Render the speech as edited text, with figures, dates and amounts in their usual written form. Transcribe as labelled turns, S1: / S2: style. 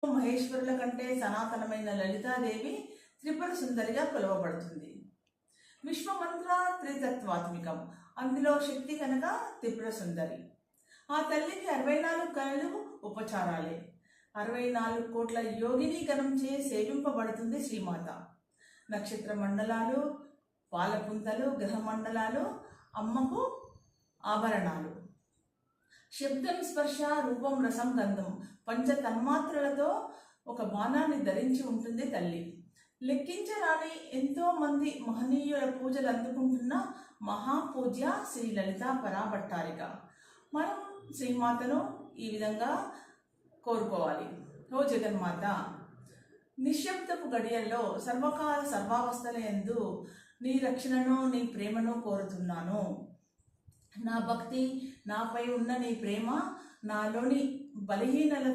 S1: మహేశ్వరుల కంటే సనాతనమైన లలితాదేవి త్రిపుర సుందరిగా కొలవబడుతుంది. విశ్వమంత్ర త్రితత్వాత్మికం, అందులో శక్తి కనుక త్రిపుర సుందరి. ఆ తల్లికి 64 కళలు ఉపచారాలే. 64 కోట్ల యోగిని గణంచే సేవింపబడుతుంది శ్రీమాత. నక్షత్ర మండలాలు, పాలపుంతలు, గ్రహ మండలాలు అమ్మకు ఆభరణాలు. శబ్దం, స్పర్శ, రూపం, రసం, గంధం పంచ తన్మాత్రలతో ఒక బాణాన్ని ధరించి ఉంటుంది తల్లి. లెక్కించరాని ఎంతో మంది మహనీయుల పూజలు అందుకుంటున్న మహాపూజ్య శ్రీ లలిత పరాభట్టారిక. మనం శ్రీమాతను ఈ విధంగా కోరుకోవాలి. ఓ జగన్మాత, నిశ్శబ్దపు గడియల్లో సర్వకాల సర్వావస్థల యందు నీ రక్షణను, నీ ప్రేమను కోరుతున్నాను. నా భక్తి, నాపై ఉన్న నీ ప్రేమ నాలోని బలహీనత